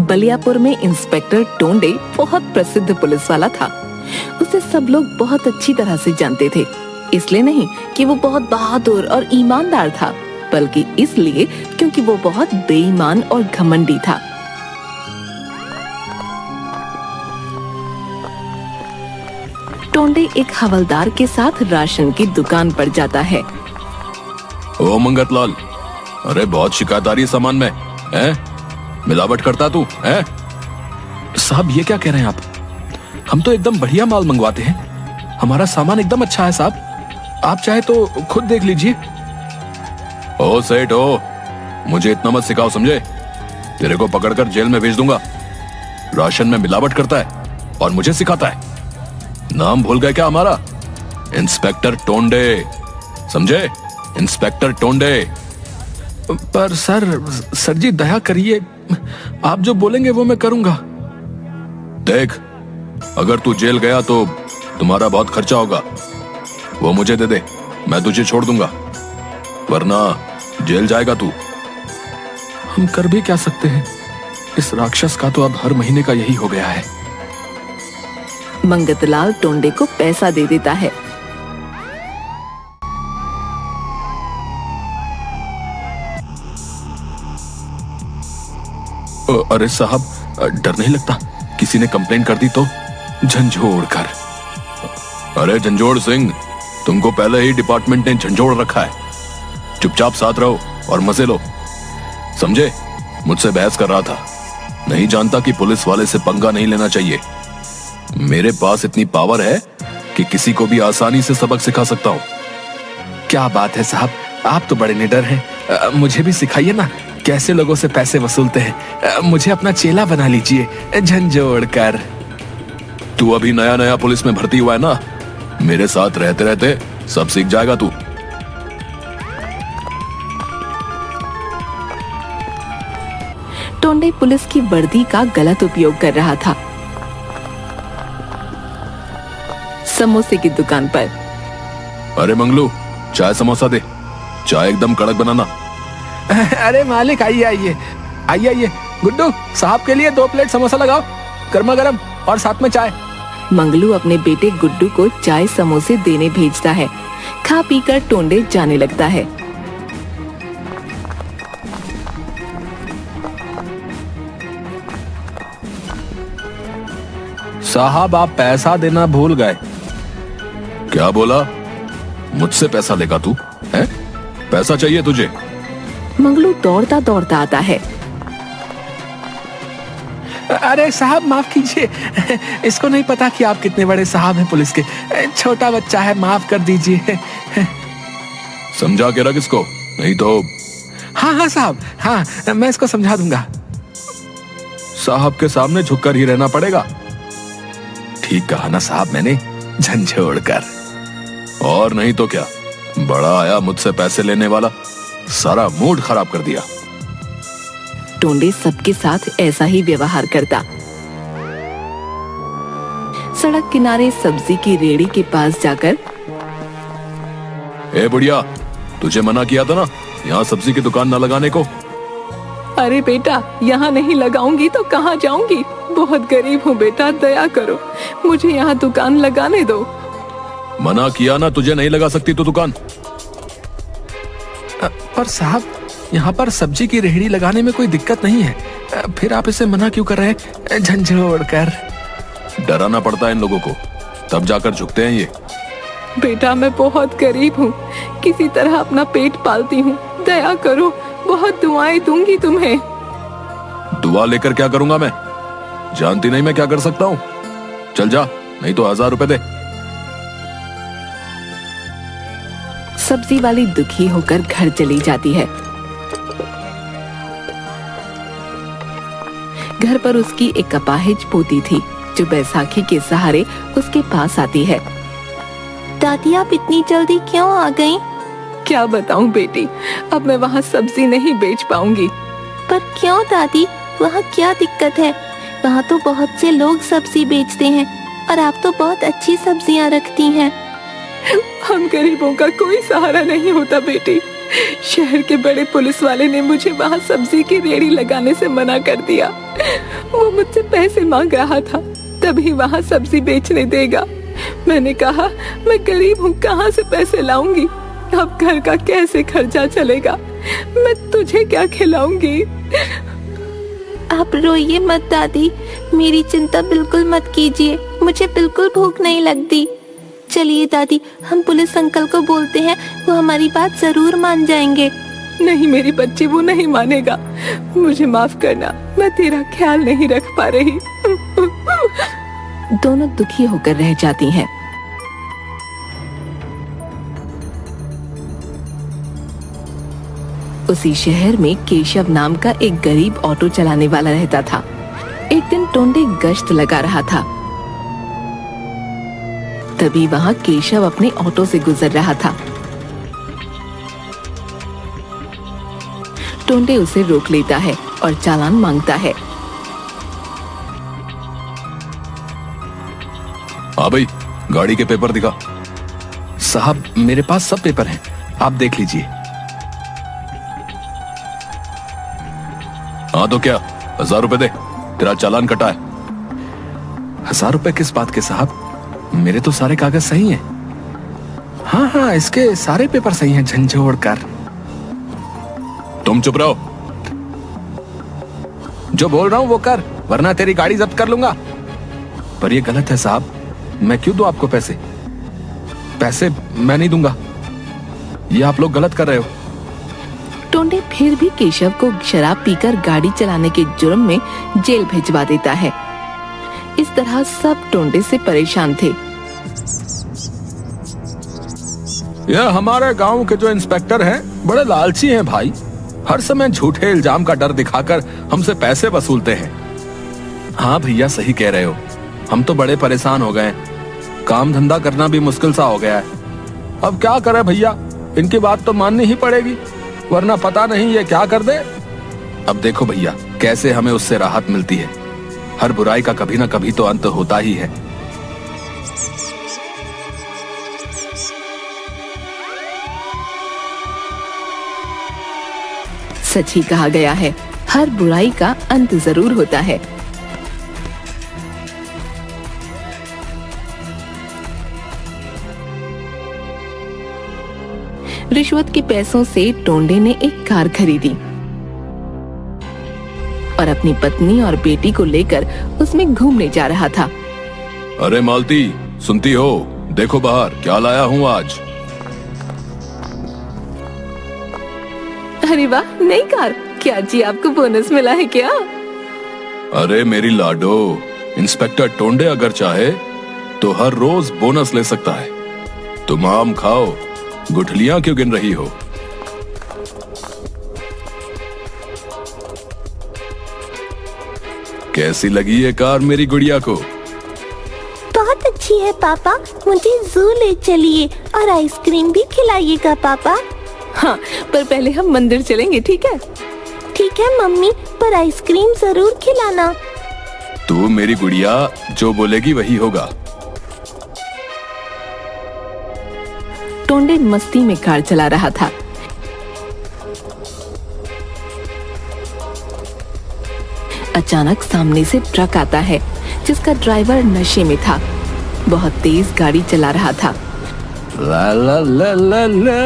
बलियापुर में इंस्पेक्टर टोंडे बहुत प्रसिद्ध पुलिस वाला था। उसे सब लोग बहुत अच्छी तरह से जानते थे। इसलिए नहीं कि वो बहुत बहादुर और ईमानदार था, बल्कि इसलिए क्योंकि वो बहुत बेईमान और घमंडी था। टोंडे एक हवलदार के साथ राशन की दुकान पर जाता है। ओ मंगतलाल, अरे बहुत शिकायत आ रही है सामान में, हैं? मिलावट करता तू, हैं? साहब ये क्या कह रहे हैं आप? हम तो एकदम बढ़िया माल मंगवाते हैं। हमारा सामान एकदम अच्छा है साहब। आप चाहे तो खुद देख लीजिए। ओ सेठ हो, मुझे इतना मत सिखाओ, समझे? तेरे को पकड़कर जेल में भेज दूंगा। राशन में मिलावट करता है और मुझे सिखाता है। नाम भूल गए क्या हमारा? इंस्पेक्टर टोंडे, समझे? इंस्पेक्टर टोंडे। पर सर जी दया करिए, आप जो बोलेंगे वो मैं करूंगा। देख, अगर तू जेल गया तो तुम्हारा बहुत खर्चा होगा। वो मुझे दे दे, मैं तुझे छोड़ दूंगा, वरना जेल जाएगा तू। हम कर भी क्या सकते हैं? इस राक्षस का तो अब हर महीने का यही हो गया है। मंगतलाल टोंडे को पैसा दे देता है। अरे साहब, डर नहीं लगता? किसी ने कंप्लेंट कर दी तो? झंझोड़ कर। अरे झंझोड़ सिंह, तुमको पहले ही डिपार्टमेंट ने झंझोड़ रखा है। चुपचाप साथ रहो और मजे लो, समझे? मुझसे बहस कर रहा था। नहीं जानता कि पुलिस वाले से पंगा नहीं लेना चाहिए। मेरे पास इतनी पावर है कि किसी को भी आसानी से सबक सिखा सकता हूँ। क्या बात है साहब, आप तो बड़े निडर हैं। मुझे भी सिखाइए ना, कैसे लोगों से पैसे वसूलते हैं। मुझे अपना चेला बना लीजिए, झंझोड़ कर। तू अभी नया नया पुलिस में भर्ती हुआ है ना, मेरे साथ रहते रहते सब सीख जाएगा तू। टोंडे पुलिस की वर्दी का गलत उपयोग कर रहा था। समोसे की दुकान पर। अरे मंगलू, चाय समोसा दे, चाय एकदम कड़क बनाना। अरे मालिक, आइए आइए आइए आइए। गुड्डू, साहब के लिए 2 प्लेट समोसा लगाओ, गर्मा गर्म, और साथ में चाय। मंगलू अपने बेटे गुड्डू को चाय समोसे देने भेजता है। खा पीकर टोंडे जाने लगता है। साहब, आप पैसा देना भूल गए। क्या बोला? मुझसे पैसा लेगा तू, हैं? पैसा चाहिए तुझे? मंगलू दौड़ता दौड़ता आता है। अरे साहब माफ कीजिए, इसको नहीं पता कि आप कितने बड़े साहब हैं पुलिस के। छोटा बच्चा है, माफ कर दीजिए। समझा के रख इसको, नहीं तो। हाँ हाँ साहब, हाँ मैं इसको समझा दूंगा। साहब के सामने झुककर ही रहना पड़ेगा। ठीक कहा ना साहब मैंने, झंझोड़ कर। और नहीं तो क्या, बड़ा आया मुझसे पैसे लेने वाला, सारा मूड खराब कर दिया। टोंडे सबके साथ ऐसा ही व्यवहार करता। सड़क किनारे सब्जी की रेड़ी के पास जाकर, ए बुढ़िया, तुझे मना किया था ना यहाँ सब्जी की दुकान न लगाने को। अरे बेटा, यहाँ नहीं लगाऊंगी तो कहाँ जाऊंगी? बहुत गरीब हूँ बेटा, दया करो, मुझे यहाँ दुकान लगाने दो। मना किया ना, तुझे नहीं लगा सकती तो दुकान। पर साहब, यहाँ पर सब्जी की रेहड़ी लगाने में कोई दिक्कत नहीं है, फिर आप इसे मना क्यों कर रहे हैं? झंझोड़ कर। डराना पड़ता है इन लोगों को, तब जाकर झुकते हैं ये। बेटा, मैं बहुत गरीब हूँ, किसी तरह अपना पेट पालती हूँ, दया करो, बहुत दुआएं दूंगी तुम्हें। दुआ लेकर क्या करूंगा मैं? जानती नहीं मैं क्या कर सकता हूँ? चल जा, नहीं तो 1000 रुपए दे। सब्जी वाली दुखी होकर घर चली जाती है। घर पर उसकी एक अपाहिज पोती थी जो बैसाखी के सहारे उसके पास आती है। दादी, आप इतनी जल्दी क्यों आ गईं? क्या बताऊं बेटी, अब मैं वहाँ सब्जी नहीं बेच पाऊंगी। पर क्यों दादी, वहाँ क्या दिक्कत है? वहाँ तो बहुत से लोग सब्जी बेचते हैं और आप तो बहुत अच्छी सब्जियाँ रखती हैं। हम गरीबों का कोई सहारा नहीं होता बेटी, शहर के बड़े पुलिस वाले ने मुझे वहाँ सब्जी की रेहड़ी लगाने से मना कर दिया। वो मुझसे पैसे मांग रहा था, तभी वहाँ सब्जी बेचने देगा। मैंने कहा मैं गरीब हूँ, कहाँ से पैसे लाऊंगी? अब घर का कैसे खर्चा चलेगा? मैं तुझे क्या खिलाऊंगी? आप रोइए मत दादी, मेरी चिंता बिल्कुल मत कीजिए, मुझे बिल्कुल भूख नहीं लगती। चलिए दादी, हम पुलिस अंकल को बोलते हैं, वो हमारी बात जरूर मान जाएंगे। नहीं मेरी बच्ची, वो नहीं मानेगा। मुझे माफ करना, मैं तेरा ख्याल नहीं रख पा रही। दोनों दुखी होकर रह जाती हैं। उसी शहर में केशव नाम का एक गरीब ऑटो चलाने वाला रहता था। एक दिन टोंडे गश्त लगा रहा था, तभी वहां केशव अपने ऑटो से गुजर रहा था। टोंडे उसे रोक लेता है और चालान मांगता है। हाँ भाई, गाड़ी के पेपर दिखा। साहब मेरे पास सब पेपर हैं, आप देख लीजिए। हाँ तो क्या, 1000 रुपए दे, तेरा चालान कटा है। 1000 रुपए किस बात के साहब? मेरे तो सारे कागज सही हैं। हाँ हाँ, इसके सारे पेपर सही हैं, झंझोड़ कर। तुम चुप रहो। जो बोल रहा हूँ वो कर, वरना तेरी गाड़ी जब्त कर लूंगा। पर ये गलत है साहब, मैं क्यों दूं आपको पैसे? पैसे मैं नहीं दूंगा, ये आप लोग गलत कर रहे हो। टोंडे फिर भी केशव को शराब पीकर गाड़ी चलाने के जुर्म में जेल भिजवा देता है। इस तरह सब टोंडे से परेशान थे। यह हमारे गांव के जो इंस्पेक्टर हैं बड़े लालची हैं भाई, हर समय झूठे इल्जाम का डर दिखाकर हमसे पैसे वसूलते हैं। हाँ भैया सही कह रहे हो, हम तो बड़े परेशान हो गए, काम धंधा करना भी मुश्किल सा हो गया है। अब क्या करें भैया, इनकी बात तो माननी ही पड़ेगी, वरना पता नहीं ये क्या कर दे। अब देखो भैया कैसे हमें उससे राहत मिलती है, हर बुराई का कभी ना कभी तो अंत होता ही है। सच ही कहा गया है, हर बुराई का अंत जरूर होता है। रिश्वत के पैसों से टोंडे ने एक कार खरीदी और अपनी पत्नी और बेटी को लेकर उसमें घूमने जा रहा था। अरे मालती, सुनती हो? देखो बाहर क्या लाया हूँ आज। अरे वाह, नई कार! क्या जी आपको बोनस मिला है क्या? अरे मेरी लाडो, इंस्पेक्टर टोंडे अगर चाहे तो हर रोज बोनस ले सकता है। तुम आम खाओ, गुठलियां क्यों गिन रही हो? कैसी लगी ये कार मेरी गुड़िया को? बहुत अच्छी है पापा, मुझे जू ले चलिए और आइसक्रीम भी खिलाइएगा पापा। हाँ, पर पहले हम मंदिर चलेंगे, ठीक है? ठीक है मम्मी, पर आइसक्रीम जरूर खिलाना। तू मेरी गुड़िया जो बोलेगी वही होगा। टोंडे मस्ती में कार चला रहा था। अचानक सामने से ट्रक आता है जिसका ड्राइवर नशे में था, बहुत तेज गाड़ी चला रहा था। ला ला ला ला ला,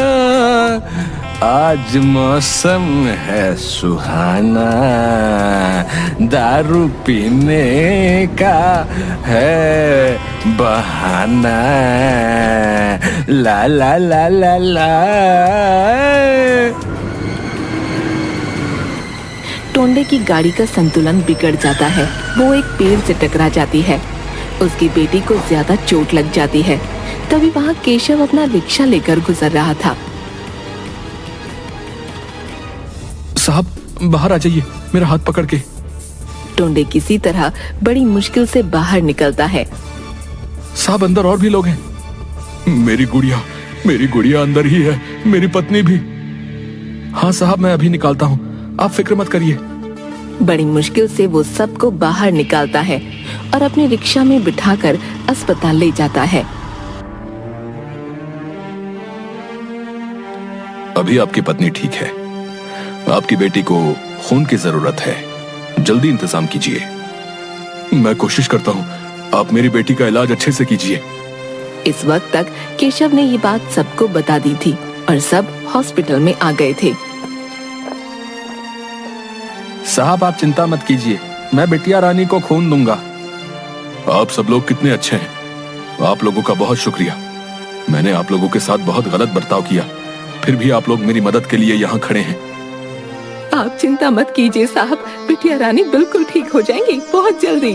आज मौसम है सुहाना, दारू पीने का है बहाना, ला ला ला ला ला। टोंडे की गाड़ी का संतुलन बिगड़ जाता है, वो एक पेड़ से टकरा जाती है। उसकी बेटी को ज्यादा चोट लग जाती है। तभी वहाँ केशव अपना रिक्शा लेकर गुजर रहा था। साहब बाहर आ जाइए, मेरा हाथ पकड़ के। टोंडे किसी तरह बड़ी मुश्किल से बाहर निकलता है। साहब अंदर और भी लोग हैं। मेरी गुड़िया अंदर ही है, मेरी पत्नी भी। हाँ साहब मैं अभी निकालता हूँ, आप फिक्र मत करिए। बड़ी मुश्किल से वो सबको बाहर निकालता है और अपने रिक्शा में बिठाकर अस्पताल ले जाता है। अभी आपकी पत्नी ठीक है। आपकी बेटी को खून की जरूरत है, जल्दी इंतजाम कीजिए। मैं कोशिश करता हूँ, आप मेरी बेटी का इलाज अच्छे से कीजिए। इस वक्त तक केशव ने ये बात सबको बता दी थी और सब हॉस्पिटल में आ गए थे। साहब आप चिंता मत कीजिए, मैं बिटिया रानी को खून दूंगा। आप सब लोग कितने अच्छे हैं, आप लोगों का बहुत शुक्रिया। मैंने आप लोगों के साथ बहुत गलत बर्ताव किया, फिर भी आप लोग मेरी मदद के लिए यहाँ खड़े हैं। आप चिंता मत कीजिए साहब, बिटिया रानी बिल्कुल ठीक हो जाएंगी बहुत जल्दी।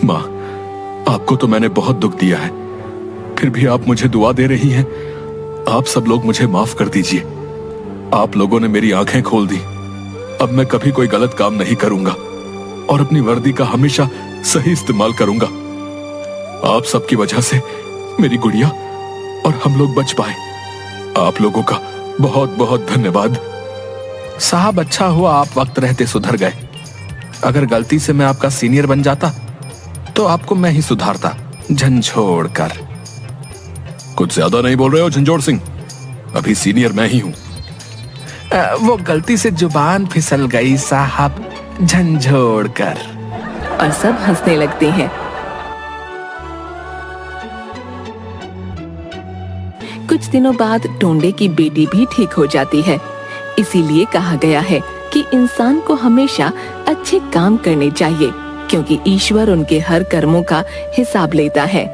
माँ, आपको तो मैंने बहुत दुख दिया है, फिर भी आप मुझे दुआ दे रही हैं। आप सब लोग मुझे माफ कर दीजिए। आप लोगों ने मेरी आंखें खोल दी। अब मैं कभी कोई गलत काम नहीं करूंगा और अपनी वर्दी का हमेशा सही इस्तेमाल करूंगा। आप सबकी वजह से मेरी गुड़िया और हम लोग बच पाए। आप लोगों का बहुत बहुत धन्यवाद। साहब अच्छा हुआ आप वक्त रहते सुधर गए। अगर गलती से मैं आपका सीनियर बन जाता तो आपको मैं ही सुधारता, झंझोड़ कर। कुछ ज्यादा नहीं बोल रहे हो झंझोड़ सिंह? अभी सीनियर मैं ही हूँ। वो गलती से जुबान फिसल गई साहब, झंझोड़ कर। और सब हंसने लगते हैं। कुछ दिनों बाद टोंडे की बेटी भी ठीक हो जाती है। इसीलिए कहा गया है कि इंसान को हमेशा अच्छे काम करने चाहिए, क्योंकि ईश्वर उनके हर कर्मों का हिसाब लेता है।